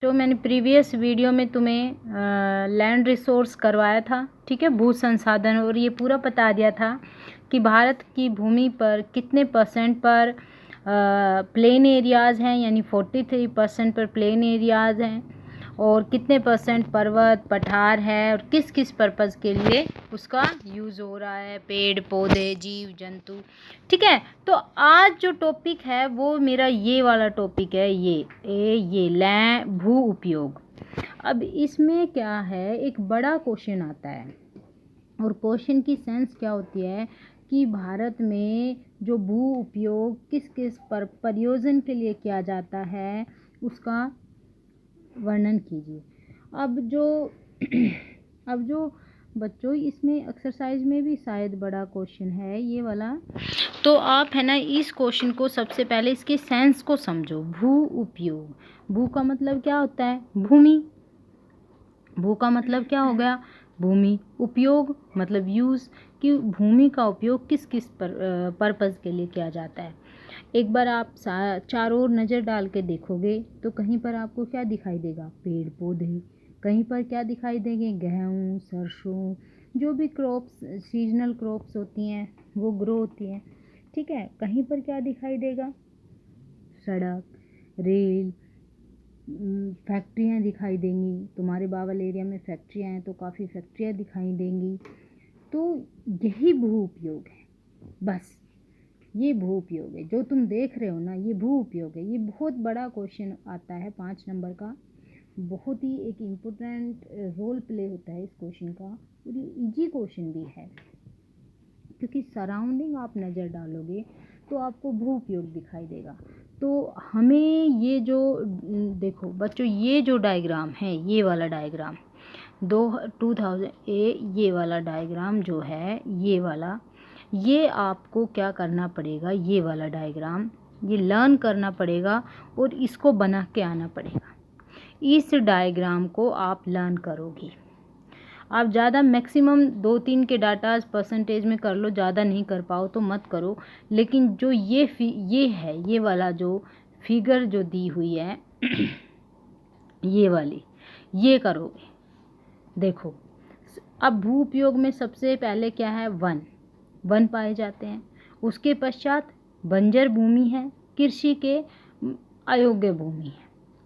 तो मैंने previous video में तुम्हें लैंड रिसोर्स करवाया था, ठीक है, भू संसाधन, और ये पूरा बता दिया था कि भारत की भूमि पर कितने परसेंट पर प्लेन एरियाज़ हैं, यानी 43% पर प्लेन एरियाज़ हैं, और कितने परसेंट पर्वत पठार है, और किस किस पर्पज़ के लिए उसका यूज़ हो रहा है, पेड़ पौधे जीव जंतु। ठीक है, तो आज जो टॉपिक है वो मेरा ये वाला टॉपिक है, ये लैंड भू उपयोग। अब इसमें क्या है, एक बड़ा क्वेश्चन आता है, और क्वेश्चन की सेंस क्या होती है कि भारत में जो भू उपयोग किस किस प्रयोजन के लिए किया जाता है उसका वर्णन कीजिए। अब जो बच्चों, इसमें एक्सरसाइज में भी शायद बड़ा क्वेश्चन है ये वाला, तो आप है ना इस क्वेश्चन को सबसे पहले इसके सेंस को समझो। भू उपयोग, भू का मतलब क्या होता है, भूमि। भू का मतलब क्या हो गया, भूमि। उपयोग मतलब यूज़, कि भूमि का उपयोग किस किस पर्पज़ के लिए किया जाता है। एक बार आप चारों ओर नज़र डाल के देखोगे तो कहीं पर आपको क्या दिखाई देगा, पेड़ पौधे। कहीं पर क्या दिखाई देंगे, गेहूँ सरसों, जो भी क्रॉप्स, सीजनल क्रॉप्स होती हैं वो ग्रो होती हैं। ठीक है, कहीं पर क्या दिखाई देगा, सड़क, रेल, फैक्ट्रियाँ दिखाई देंगी। तुम्हारे बावल एरिया में फैक्ट्रियाँ हैं तो काफ़ी फैक्ट्रियाँ दिखाई देंगी। तो यही भू उपयोग है, बस ये भू उपयोग है जो तुम देख रहे हो ना, ये भू उपयोग है। ये बहुत बड़ा क्वेश्चन आता है 5 नंबर का, बहुत ही एक इम्पोर्टेंट रोल प्ले होता है इस क्वेश्चन का, और ये इजी क्वेश्चन भी है, क्योंकि सराउंडिंग आप नज़र डालोगे तो आपको भू उपयोग दिखाई देगा। तो हमें ये जो, देखो बच्चों, ये जो डायग्राम है, ये वाला डायग्राम 2000 ये वाला डायग्राम जो है, ये वाला, ये आपको क्या करना पड़ेगा, ये वाला डायग्राम ये लर्न करना पड़ेगा और इसको बना के आना पड़ेगा। इस डायग्राम को आप लर्न करोगे। आप ज़्यादा मैक्सिमम 2-3 के डाटा परसेंटेज में कर लो, ज़्यादा नहीं कर पाओ तो मत करो। लेकिन जो ये है, ये वाला जो फिगर जो दी हुई है ये वाली, ये करोगे। देखो, अब भू उपयोग में सबसे पहले क्या है, वन पाए जाते हैं। उसके पश्चात बंजर भूमि है, कृषि के अयोग्य भूमि है,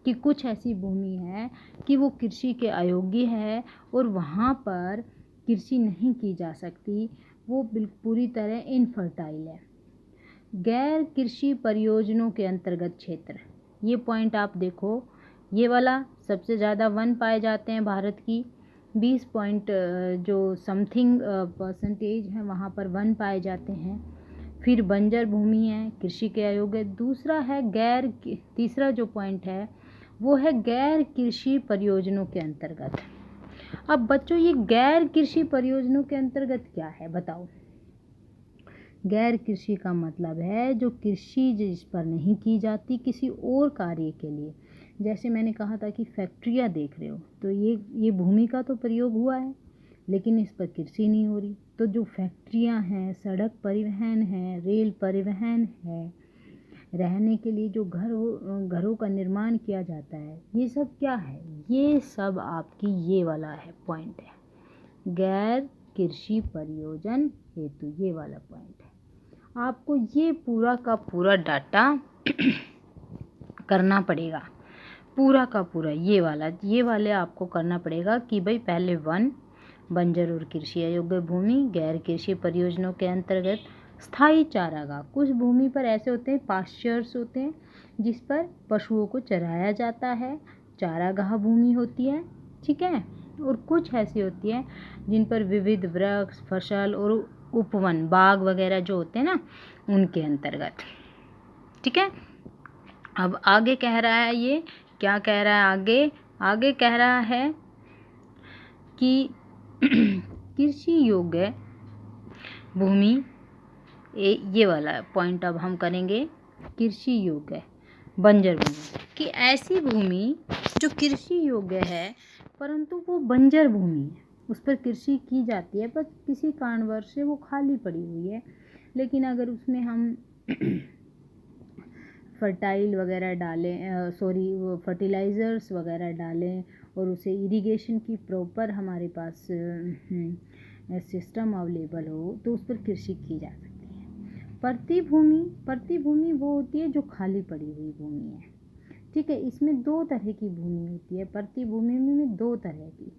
कि कुछ ऐसी भूमि है कि वो कृषि के अयोग्य है और वहाँ पर कृषि नहीं की जा सकती, वो पूरी तरह इनफर्टाइल है। गैर कृषि परियोजनों के अंतर्गत क्षेत्र, ये पॉइंट आप देखो, ये वाला सबसे ज़्यादा वन पाए जाते हैं भारत की, 20 पॉइंट जो समथिंग परसेंटेज है वहाँ पर वन पाए जाते हैं। फिर बंजर भूमि है, कृषि के अयोग्य। दूसरा है तीसरा जो पॉइंट है वो है गैर कृषि परियोजनों के अंतर्गत। अब बच्चों, ये गैर कृषि परियोजनों के अंतर्गत क्या है बताओ। गैर कृषि का मतलब है जो कृषि जिस पर नहीं की जाती किसी और कार्य के लिए। जैसे मैंने कहा था कि फैक्ट्रियाँ देख रहे हो तो ये भूमि का तो प्रयोग हुआ है, लेकिन इस पर कृषि नहीं हो रही। तो जो फैक्ट्रियाँ हैं, सड़क परिवहन है, रेल परिवहन है, रहने के लिए जो घरों का निर्माण किया जाता है, ये सब क्या है, ये सब आपकी ये वाला है पॉइंट है, गैर कृषि प्रयोजन हेतु, ये वाला पॉइंट है। आपको ये पूरा का पूरा डाटा करना पड़ेगा, पूरा का पूरा ये वाले आपको करना पड़ेगा कि भाई पहले वन, बंजर और कृषि अयोग्य भूमि, गैर कृषि परियोजनाओं के अंतर्गत स्थायी चारागाह। कुछ भूमि पर ऐसे होते हैं, पास्चर्स होते हैं जिस पर पशुओं को चराया जाता है, चारागाह भूमि होती है, ठीक है। और कुछ ऐसी होती है जिन पर विविध वृक्ष, फसल और उपवन, बाग वगैरह जो होते हैं ना, उनके अंतर्गत, ठीक है। अब आगे कह रहा है, ये क्या कह रहा है, आगे कह रहा है कि कृषि योग्य भूमि, ये वाला पॉइंट अब हम करेंगे, कृषि योग्य बंजर भूमि, कि ऐसी भूमि जो कृषि योग्य है परंतु वो बंजर भूमि है, उस पर कृषि की जाती है पर किसी कारणवश से वो खाली पड़ी हुई है। लेकिन अगर उसमें हम फर्टाइल वगैरह डालें, वो फर्टिलाइज़र्स वगैरह डालें और उसे इरिगेशन की प्रॉपर हमारे पास सिस्टम अवेलेबल हो तो उस पर कृषि की जा सकती है। परती भूमि वो होती है जो खाली पड़ी हुई भूमि है, ठीक है। इसमें दो तरह की भूमि होती है, परती भूमि में दो तरह की।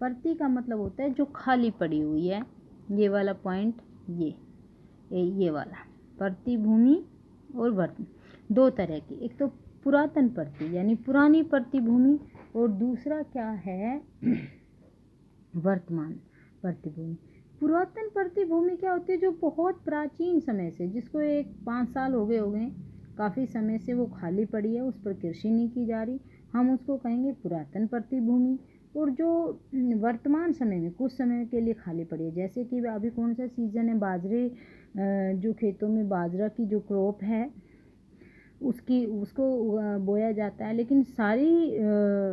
परती का मतलब होता है जो खाली पड़ी हुई है, ये वाला पॉइंट, ये वाला परती भूमि और वर्तमान, दो तरह की। एक तो पुरातन परती यानी पुरानी परती भूमि, और दूसरा क्या है वर्तमान परती भूमि। पुरातन परती भूमि क्या होती है, जो बहुत प्राचीन समय से, जिसको 5 साल हो गए काफ़ी समय से वो खाली पड़ी है, उस पर कृषि नहीं की जा रही, हम उसको कहेंगे पुरातन परती भूमि। और जो वर्तमान समय में कुछ समय के लिए खाली पड़ी है, जैसे कि अभी कौन सा सीज़न है, बाजरे, जो खेतों में बाजरा की जो क्रॉप है उसको बोया जाता है, लेकिन सारी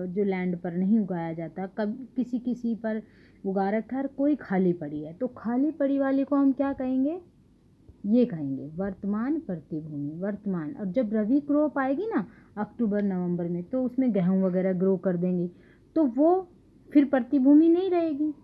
जो लैंड पर नहीं उगाया जाता, किसी किसी पर उगा रखा है, कोई खाली पड़ी है, तो खाली पड़ी वाली को हम क्या कहेंगे, ये कहेंगे वर्तमान परती भूमि, वर्तमान। और जब रबी क्रॉप आएगी ना अक्टूबर नवंबर में, तो उसमें गेहूं वगैरह ग्रो कर देंगे, तो वो फिर परती भूमि नहीं रहेगी।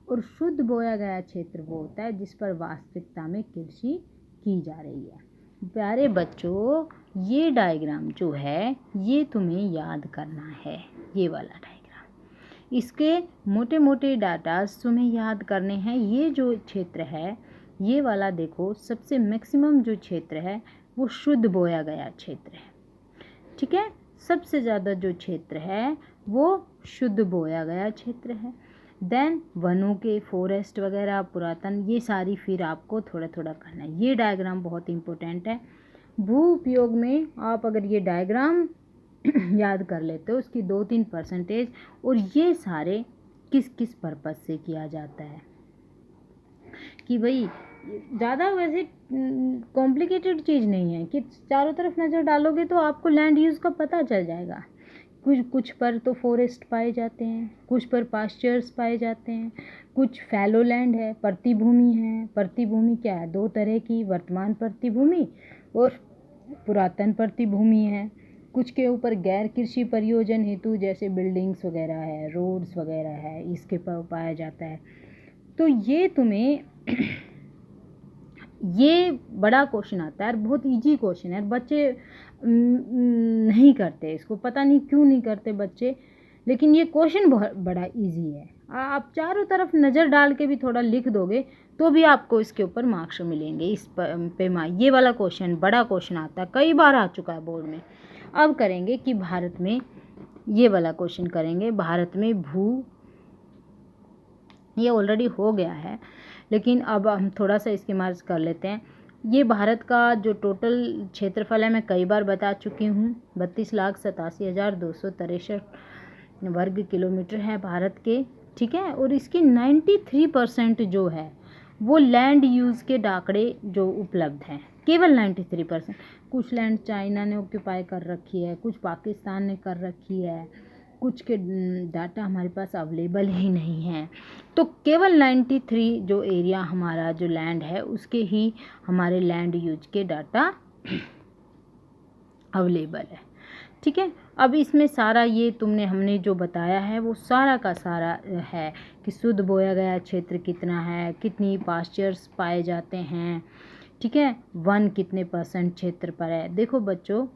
और शुद्ध बोया गया क्षेत्र वो होता है जिस पर वास्तविकता में कृषि की जा रही है। प्यारे बच्चों, ये डायग्राम जो है ये तुम्हें याद करना है, ये वाला डायग्राम, इसके मोटे मोटे डाटा तुम्हें याद करने हैं। ये जो क्षेत्र है, ये वाला देखो, सबसे मैक्सिमम जो क्षेत्र है वो शुद्ध बोया गया क्षेत्र है, ठीक है। सबसे ज़्यादा जो क्षेत्र है वो शुद्ध बोया गया क्षेत्र है। देन वनों के, फॉरेस्ट वगैरह, पुरातन, ये सारी फिर आपको थोड़ा थोड़ा करना है। ये डायग्राम बहुत इंपॉर्टेंट है। भू उपयोग में आप अगर ये डायग्राम याद कर लेते हो, उसकी 2-3%, और ये सारे किस किस पर्पज़ से किया जाता है, कि भाई ज़्यादा वैसे कॉम्प्लिकेटेड चीज़ नहीं है, कि चारों तरफ नज़र डालोगे तो आपको लैंड यूज़ का पता चल जाएगा। कुछ पर तो फॉरेस्ट पाए जाते हैं, कुछ पर पास्चर्स पाए जाते हैं, कुछ फैलो लैंड है, परती भूमि है। परती भूमि क्या है, दो तरह की, वर्तमान परती भूमि और पुरातन परती भूमि है। कुछ के ऊपर गैर कृषि प्रयोजन हेतु, जैसे बिल्डिंग्स वगैरह है, रोड्स वगैरह है, इसके पर पाया जाता है। तो ये तुम्हें ये बड़ा क्वेश्चन आता है, बहुत इजी क्वेश्चन है, बच्चे नहीं करते इसको, पता नहीं क्यों नहीं करते बच्चे, लेकिन ये क्वेश्चन बहुत बड़ा इजी है। आप चारों तरफ नज़र डाल के भी थोड़ा लिख दोगे तो भी आपको इसके ऊपर मार्क्स मिलेंगे। इस पे ये वाला क्वेश्चन बड़ा क्वेश्चन आता है, कई बार आ चुका है बोर्ड में। अब करेंगे कि भारत में, ये वाला क्वेश्चन करेंगे, भारत में ये ऑलरेडी हो गया है, लेकिन अब हम थोड़ा सा इसकी मार्च कर लेते हैं। ये भारत का जो टोटल क्षेत्रफल है, मैं कई बार बता चुकी हूँ, 32,87,263 वर्ग किलोमीटर है भारत के, ठीक है। और इसकी 93% जो है वो लैंड यूज़ के डाकड़े जो उपलब्ध हैं, केवल 93%। कुछ लैंड चाइना ने ऑक्यूपाई कर रखी है, कुछ पाकिस्तान ने कर रखी है, कुछ के डाटा हमारे पास अवेलेबल ही नहीं है। तो केवल 93 जो एरिया हमारा जो लैंड है उसके ही हमारे लैंड यूज के डाटा अवेलेबल है, ठीक है। अब इसमें सारा ये हमने जो बताया है वो सारा का सारा है कि शुद्ध बोया गया क्षेत्र कितना है, कितनी पास्चर्स पाए जाते हैं, ठीक है, वन कितने % क्षेत्र पर है। देखो बच्चों,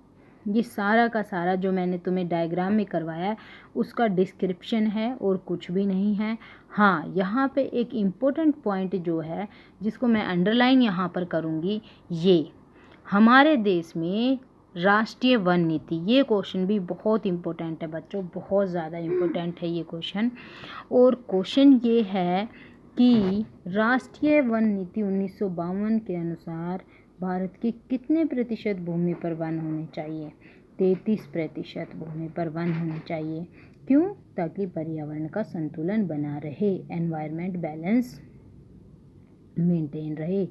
ये सारा का सारा जो मैंने तुम्हें डायग्राम में करवाया है उसका डिस्क्रिप्शन है और कुछ भी नहीं है। हाँ, यहाँ पे एक इम्पोर्टेंट पॉइंट जो है जिसको मैं अंडरलाइन यहाँ पर करूँगी, ये हमारे देश में राष्ट्रीय वन नीति, ये क्वेश्चन भी बहुत इम्पोर्टेंट है बच्चों, बहुत ज़्यादा इम्पोर्टेंट है ये क्वेश्चन। और क्वेश्चन ये है कि राष्ट्रीय वन नीति 1952 के अनुसार भारत की कितने प्रतिशत भूमि पर वन होने चाहिए? 33% भूमि पर वन होने चाहिए। क्यों? ताकि पर्यावरण का संतुलन बना रहे, एनवायरनमेंट बैलेंस मेंटेन रहे।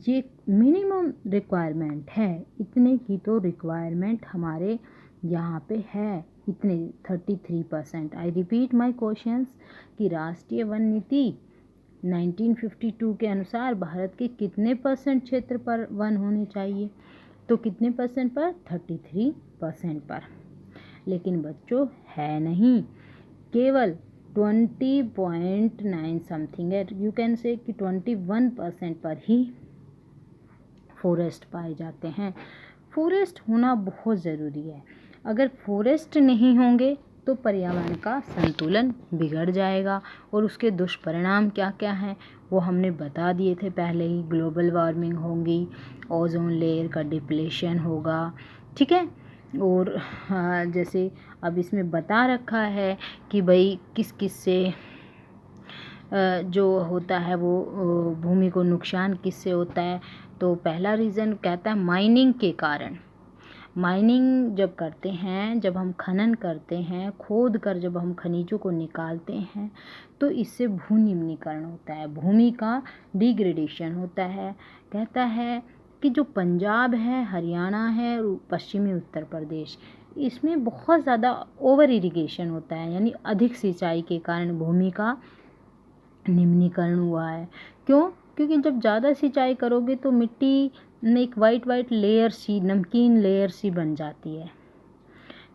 ये मिनिमम रिक्वायरमेंट है, इतने की तो रिक्वायरमेंट हमारे यहाँ पे है, इतने 33%। आई रिपीट माई क्वेश्चंस कि राष्ट्रीय वन नीति 1952 के अनुसार भारत के कितने % क्षेत्र पर वन होने चाहिए? तो कितने परसेंट पर? 33% पर। लेकिन बच्चों है नहीं, केवल 20.9 समथिंग है, यू कैन से कि 21% पर ही फॉरेस्ट पाए जाते हैं। फॉरेस्ट होना बहुत ज़रूरी है। अगर फॉरेस्ट नहीं होंगे तो पर्यावरण का संतुलन बिगड़ जाएगा, और उसके दुष्परिणाम क्या क्या हैं वो हमने बता दिए थे पहले ही। ग्लोबल वार्मिंग होगी, ओजोन लेयर का डिप्लेशन होगा, ठीक है। और जैसे अब इसमें बता रखा है कि भाई किस किस से जो होता है वो भूमि को नुकसान किससे होता है। तो पहला रीज़न कहता है माइनिंग के कारण। माइनिंग जब करते हैं, जब हम खनन करते हैं, खोद कर जब हम खनिजों को निकालते हैं, तो इससे भू निम्नीकरण होता है, भूमि का डिग्रेडेशन होता है। कहता है कि जो पंजाब है, हरियाणा है, पश्चिमी उत्तर प्रदेश, इसमें बहुत ज़्यादा ओवर इरिगेशन होता है, यानी अधिक सिंचाई के कारण भूमि का निम्नीकरण हुआ है। क्यों? क्योंकि जब ज़्यादा सिंचाई करोगे तो मिट्टी में एक वाइट लेयर सी, नमकीन लेयर सी बन जाती है,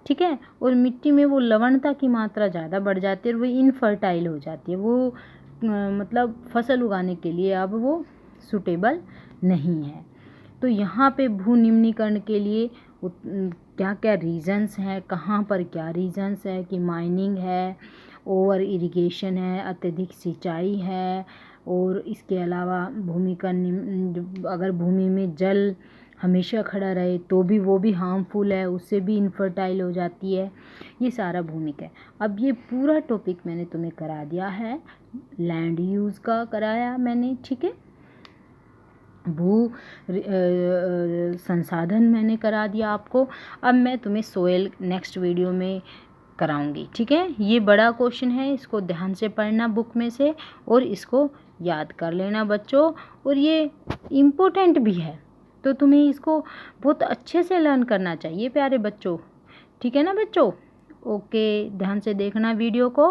ठीक है। और मिट्टी में वो लवणता की मात्रा ज़्यादा बढ़ जाती है और वो इनफर्टाइल हो जाती है, वो मतलब फसल उगाने के लिए अब वो सूटेबल नहीं है। तो यहाँ पे भू निम्नीकरण के लिए क्या क्या रीजंस हैं, कहाँ पर क्या रीजंस है कि माइनिंग है, ओवर इरिगेशन है, अत्यधिक सिंचाई है, और इसके अलावा भूमि का अगर भूमि में जल हमेशा खड़ा रहे तो भी वो भी हार्मफुल है, उससे भी इनफर्टाइल हो जाती है। ये सारा भूमिका है। अब ये पूरा टॉपिक मैंने तुम्हें करा दिया है, लैंड यूज़ का कराया मैंने, ठीक है। भू संसाधन मैंने करा दिया आपको। अब मैं तुम्हें सोयल नेक्स्ट वीडियो में कराऊंगी, ठीक है। ये बड़ा क्वेश्चन है, इसको ध्यान से पढ़ना बुक में से और इसको याद कर लेना बच्चों, और ये इम्पोर्टेंट भी है, तो तुम्हें इसको बहुत अच्छे से लर्न करना चाहिए प्यारे बच्चों, ठीक है ना बच्चों। ओके, ध्यान से देखना वीडियो को।